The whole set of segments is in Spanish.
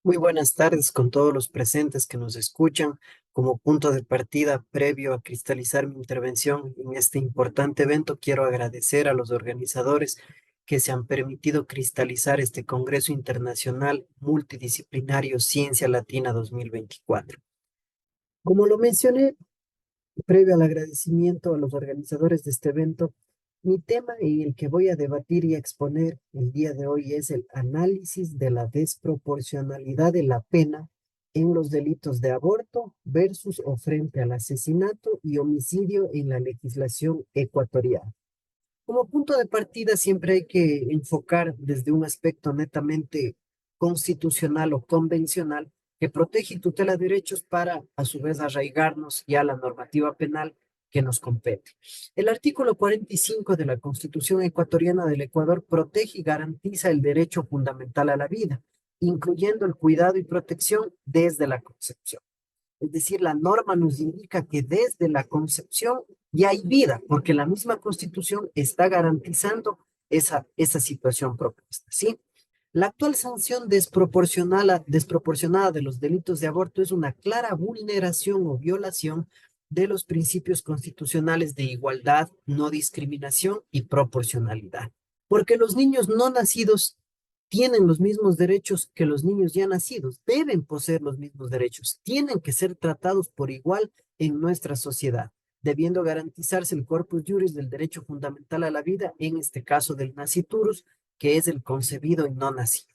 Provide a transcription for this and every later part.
Muy buenas tardes con todos los presentes que nos escuchan. Como punto de partida previo a cristalizar mi intervención en este importante evento, quiero agradecer a los organizadores que se han permitido cristalizar este Congreso Internacional Multidisciplinario Ciencia Latina 2024. Como lo mencioné, previo al agradecimiento a los organizadores de este evento, mi tema en el que voy a debatir y exponer el día de hoy es el análisis de la desproporcionalidad de la pena en los delitos de aborto versus o frente al asesinato y homicidio en la legislación ecuatoriana. Como punto de partida siempre hay que enfocar desde un aspecto netamente constitucional o convencional que protege y tutela derechos para a su vez arraigarnos ya a la normativa penal que nos compete. El artículo 45 de la Constitución ecuatoriana del Ecuador protege y garantiza el derecho fundamental a la vida, incluyendo el cuidado y protección desde la concepción. Es decir, la norma nos indica que desde la concepción ya hay vida, porque la misma Constitución está garantizando esa situación propuesta, ¿sí? La actual sanción desproporcionada de los delitos de aborto es una clara vulneración o violación de los principios constitucionales de igualdad, no discriminación y proporcionalidad. Porque los niños no nacidos tienen los mismos derechos que los niños ya nacidos, deben poseer los mismos derechos, tienen que ser tratados por igual en nuestra sociedad, debiendo garantizarse el corpus juris del derecho fundamental a la vida, en este caso del nasciturus, que es el concebido y no nacido.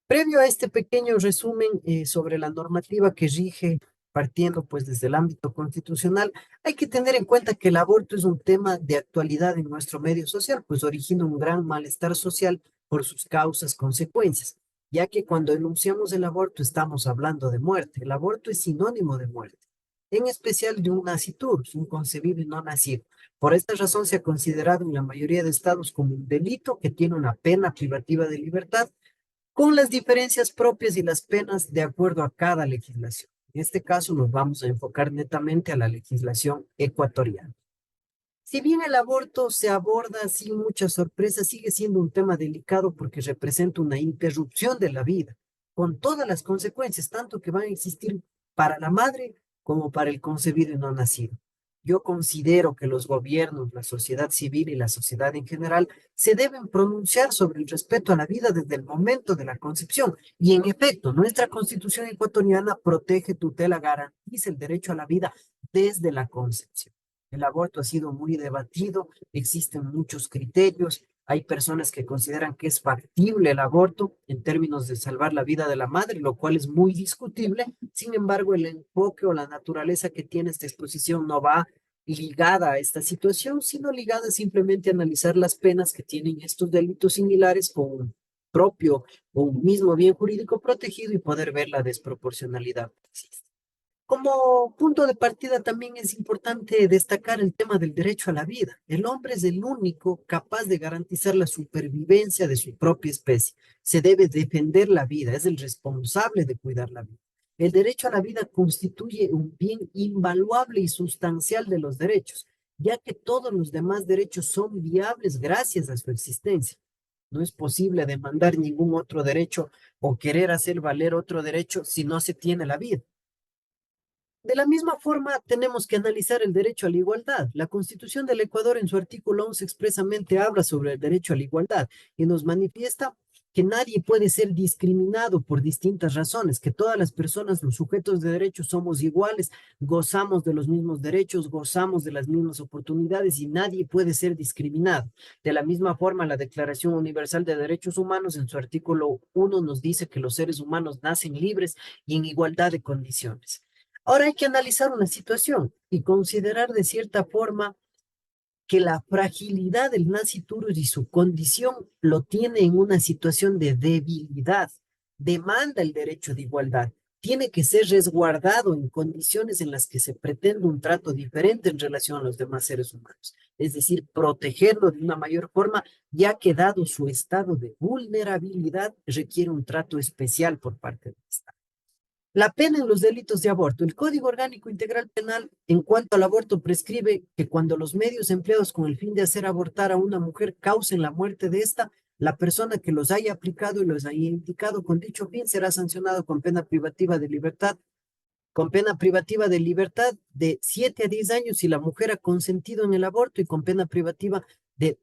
Previo a este pequeño resumen sobre la normativa que rige, partiendo pues desde el ámbito constitucional, hay que tener en cuenta que el aborto es un tema de actualidad en nuestro medio social, pues origina un gran malestar social por sus causas, consecuencias, ya que cuando enunciamos el aborto estamos hablando de muerte. El aborto es sinónimo de muerte, en especial de un nasciturus, un concebido y no nacido. Por esta razón se ha considerado en la mayoría de estados como un delito que tiene una pena privativa de libertad con las diferencias propias y las penas de acuerdo a cada legislación. En este caso nos vamos a enfocar netamente a la legislación ecuatoriana. Si bien el aborto se aborda sin mucha sorpresa, sigue siendo un tema delicado porque representa una interrupción de la vida, con todas las consecuencias, tanto que van a existir para la madre como para el concebido y no nacido. Yo considero que los gobiernos, la sociedad civil y la sociedad en general se deben pronunciar sobre el respeto a la vida desde el momento de la concepción. Y en efecto, nuestra constitución ecuatoriana protege, tutela, garantiza el derecho a la vida desde la concepción. El aborto ha sido muy debatido, existen muchos criterios, hay personas que consideran que es factible el aborto en términos de salvar la vida de la madre, lo cual es muy discutible. Sin embargo, el enfoque o la naturaleza que tiene esta exposición no va ligada a esta situación, sino ligada simplemente a analizar las penas que tienen estos delitos similares con un propio o un mismo bien jurídico protegido y poder ver la desproporcionalidad que existe. Como punto de partida también es importante destacar el tema del derecho a la vida. El hombre es el único capaz de garantizar la supervivencia de su propia especie. Se debe defender la vida, es el responsable de cuidar la vida. El derecho a la vida constituye un bien invaluable y sustancial de los derechos, ya que todos los demás derechos son viables gracias a su existencia. No es posible demandar ningún otro derecho o querer hacer valer otro derecho si no se tiene la vida. De la misma forma, tenemos que analizar el derecho a la igualdad. La Constitución del Ecuador en su artículo 11 expresamente habla sobre el derecho a la igualdad y nos manifiesta que nadie puede ser discriminado por distintas razones, que todas las personas, los sujetos de derechos, somos iguales, gozamos de los mismos derechos, gozamos de las mismas oportunidades y nadie puede ser discriminado. De la misma forma, la Declaración Universal de Derechos Humanos en su artículo 1 nos dice que los seres humanos nacen libres y en igualdad de condiciones. Ahora hay que analizar una situación y considerar de cierta forma que la fragilidad del nasciturus y su condición lo tiene en una situación de debilidad. Demanda el derecho de igualdad. Tiene que ser resguardado en condiciones en las que se pretende un trato diferente en relación a los demás seres humanos. Es decir, protegerlo de una mayor forma, ya que dado su estado de vulnerabilidad, requiere un trato especial por parte del Estado. La pena en los delitos de aborto. El Código Orgánico Integral Penal en cuanto al aborto prescribe que cuando los medios empleados con el fin de hacer abortar a una mujer causen la muerte de esta, La persona que los haya aplicado y los haya indicado con dicho fin será sancionado con pena privativa de libertad de 7 a 10 años si la mujer ha consentido en el aborto y con pena privativa de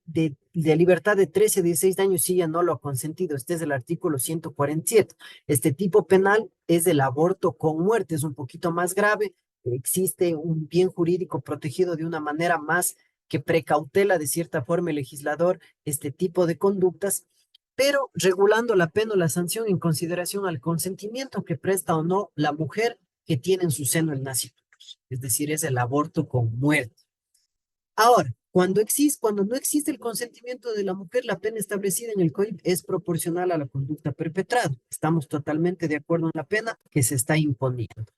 libertad de 13 a 16 años si ella no lo ha consentido. Este es el artículo 147. Este tipo penal es el aborto con muerte, es un poquito más grave. Existe un bien jurídico protegido de una manera más que precautela de cierta forma el legislador este tipo de conductas, pero regulando la pena o la sanción en consideración al consentimiento que presta o no la mujer que tiene en su seno el nacimiento, es decir, es el aborto con muerte. Ahora, cuando no existe el consentimiento de la mujer, la pena establecida en el COIP es proporcional a la conducta perpetrada. Estamos totalmente de acuerdo en la pena que se está imponiendo.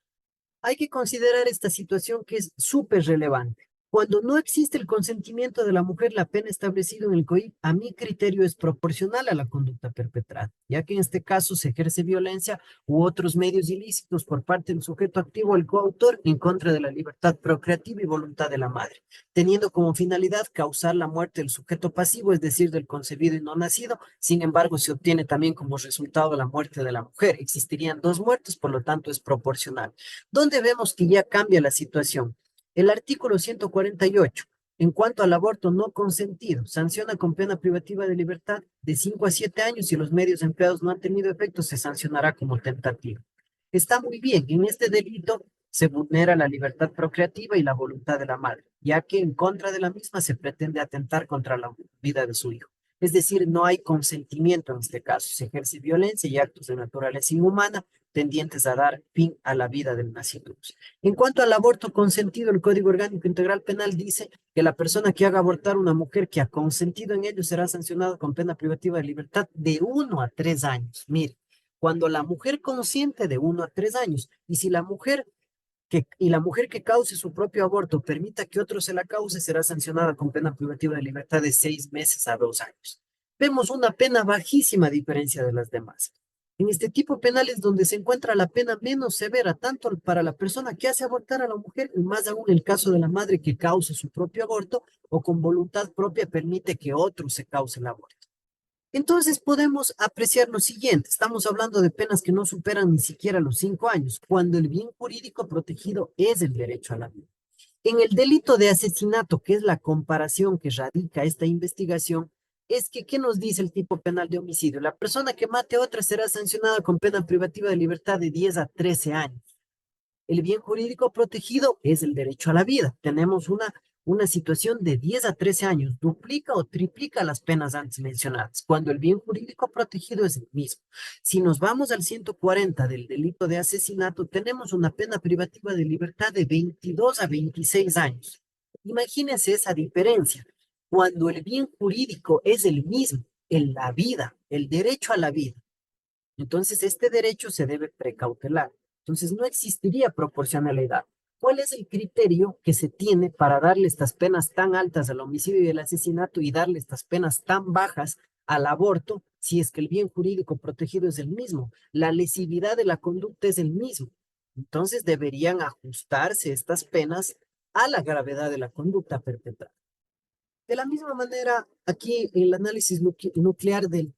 Hay que considerar esta situación que es súper relevante. Cuando no existe el consentimiento de la mujer, la pena establecida en el COIP, a mi criterio, es proporcional a la conducta perpetrada, ya que en este caso se ejerce violencia u otros medios ilícitos por parte del sujeto activo o el coautor en contra de la libertad procreativa y voluntad de la madre, teniendo como finalidad causar la muerte del sujeto pasivo, es decir, del concebido y no nacido. Sin embargo, se obtiene también como resultado la muerte de la mujer. Existirían dos muertes, por lo tanto, es proporcional. ¿Dónde vemos que ya cambia la situación? El artículo 148, en cuanto al aborto no consentido, sanciona con pena privativa de libertad de 5 a 7 años. Si los medios empleados no han tenido efecto, se sancionará como tentativa. Está muy bien, en este delito se vulnera la libertad procreativa y la voluntad de la madre, ya que en contra de la misma se pretende atentar contra la vida de su hijo. Es decir, no hay consentimiento en este caso, se ejerce violencia y actos de naturaleza inhumana tendientes a dar fin a la vida del nacido. En cuanto al aborto consentido, el Código Orgánico Integral Penal dice que la persona que haga abortar a una mujer que ha consentido en ello será sancionada con pena privativa de libertad de 1 a 3 años. Mire, cuando la mujer consiente de 1 a 3 años, y si la mujer que cause su propio aborto permita que otro se la cause, será sancionada con pena privativa de libertad de 6 meses a 2 años. Vemos una pena bajísima a diferencia de las demás. En este tipo penal es donde se encuentra la pena menos severa, tanto para la persona que hace abortar a la mujer, y más aún el caso de la madre que cause su propio aborto o con voluntad propia permite que otro se cause el aborto. Entonces podemos apreciar lo siguiente. Estamos hablando de penas que no superan ni siquiera los 5 años, cuando el bien jurídico protegido es el derecho a la vida. En el delito de asesinato, que es la comparación que radica esta investigación, es que, ¿qué nos dice el tipo penal de homicidio? La persona que mate a otra será sancionada con pena privativa de libertad de 10 a 13 años. El bien jurídico protegido es el derecho a la vida. Tenemos una situación de 10 a 13 años, duplica o triplica las penas antes mencionadas, cuando el bien jurídico protegido es el mismo. Si nos vamos al 140 del delito de asesinato, tenemos una pena privativa de libertad de 22 a 26 años. Imagínense esa diferencia. Cuando el bien jurídico es el mismo, en la vida, el derecho a la vida, entonces este derecho se debe precautelar. Entonces no existiría proporcionalidad. ¿Cuál es el criterio que se tiene para darle estas penas tan altas al homicidio y el asesinato y darle estas penas tan bajas al aborto si es que el bien jurídico protegido es el mismo? La lesividad de la conducta es el mismo. Entonces deberían ajustarse estas penas a la gravedad de la conducta perpetrada. De la misma manera, aquí el análisis nuclear de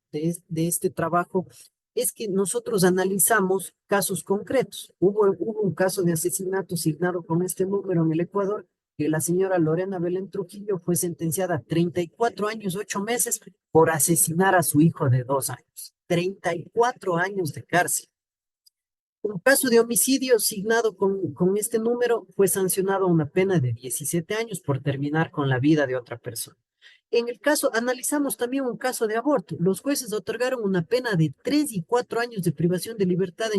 este trabajo es que nosotros analizamos casos concretos. Hubo un caso de asesinato asignado con este número en el Ecuador, que la señora Lorena Belén Trujillo fue sentenciada a 34 años, 8 meses por asesinar a su hijo de 2 años. 34 años de cárcel. Un caso de homicidio asignado con este número fue sancionado a una pena de 17 años por terminar con la vida de otra persona. En el caso, analizamos también un caso de aborto. Los jueces otorgaron una pena de 3 y 4 años de privación de libertad.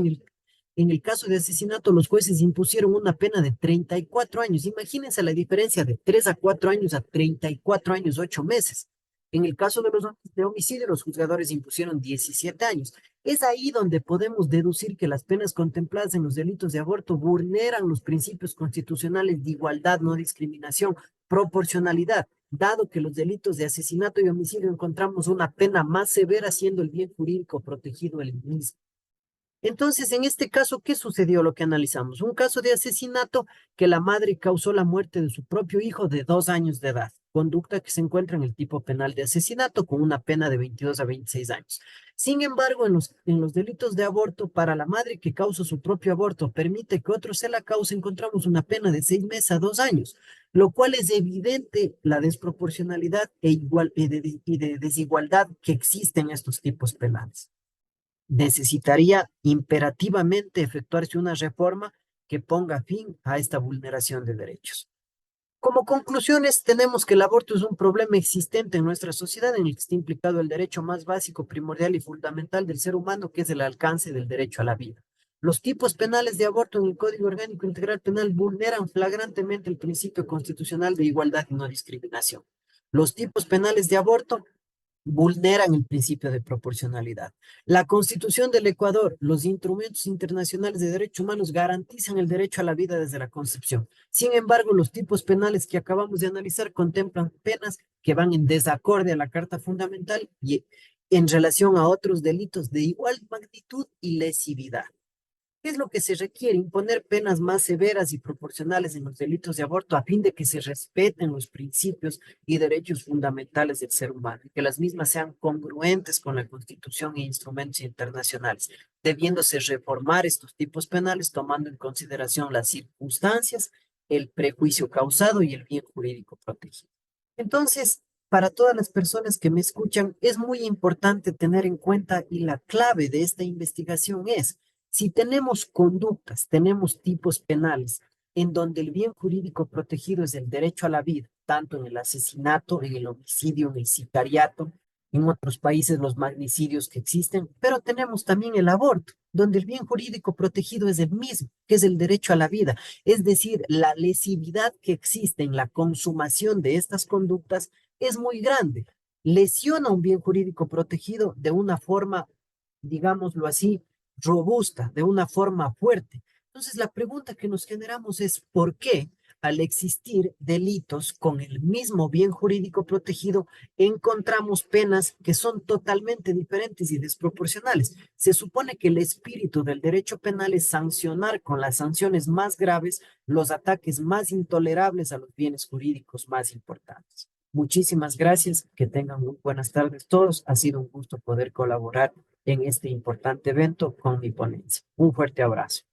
En el caso de asesinato, los jueces impusieron una pena de 34 años. Imagínense la diferencia de 3 a 4 años a 34 años, 8 meses. En el caso de homicidio, los juzgadores impusieron 17 años. Es ahí donde podemos deducir que las penas contempladas en los delitos de aborto vulneran los principios constitucionales de igualdad, no discriminación, proporcionalidad, dado que los delitos de asesinato y homicidio encontramos una pena más severa siendo el bien jurídico protegido el mismo. Entonces, en este caso, ¿qué sucedió? Lo que analizamos, un caso de asesinato que la madre causó la muerte de su propio hijo de 2 años de edad, conducta que se encuentra en el tipo penal de asesinato con una pena de 22 a 26 años. Sin embargo, en los delitos de aborto, para la madre que causa su propio aborto, permite que otro se la cause, encontramos una pena de 6 meses a 2 años, lo cual es evidente la desproporcionalidad y de desigualdad que existe en estos tipos penales. Necesitaría imperativamente efectuarse una reforma que ponga fin a esta vulneración de derechos. Como conclusiones, tenemos que el aborto es un problema existente en nuestra sociedad en el que está implicado el derecho más básico, primordial y fundamental del ser humano, que es el alcance del derecho a la vida. Los tipos penales de aborto en el Código Orgánico Integral Penal vulneran flagrantemente el principio constitucional de igualdad y no discriminación. Los tipos penales de aborto vulneran el principio de proporcionalidad. La Constitución del Ecuador, los instrumentos internacionales de derechos humanos garantizan el derecho a la vida desde la concepción. Sin embargo, los tipos penales que acabamos de analizar contemplan penas que van en desacorde a la Carta Fundamental y en relación a otros delitos de igual magnitud y lesividad. ¿Qué es lo que se requiere? Imponer penas más severas y proporcionales en los delitos de aborto a fin de que se respeten los principios y derechos fundamentales del ser humano y que las mismas sean congruentes con la Constitución e instrumentos internacionales, debiéndose reformar estos tipos penales tomando en consideración las circunstancias, el prejuicio causado y el bien jurídico protegido. Entonces, para todas las personas que me escuchan, es muy importante tener en cuenta y la clave de esta investigación es si tenemos conductas, tenemos tipos penales en donde el bien jurídico protegido es el derecho a la vida, tanto en el asesinato, en el homicidio, en el sicariato, en otros países los magnicidios que existen, pero tenemos también el aborto, donde el bien jurídico protegido es el mismo, que es el derecho a la vida. Es decir, la lesividad que existe en la consumación de estas conductas es muy grande. Lesiona un bien jurídico protegido de una forma, digámoslo así, robusta, de una forma fuerte. Entonces, la pregunta que nos generamos es, ¿por qué al existir delitos con el mismo bien jurídico protegido, encontramos penas que son totalmente diferentes y desproporcionales? Se supone que el espíritu del derecho penal es sancionar con las sanciones más graves los ataques más intolerables a los bienes jurídicos más importantes. Muchísimas gracias, que tengan muy buenas tardes todos. Ha sido un gusto poder colaborar en este importante evento con mi ponencia. Un fuerte abrazo.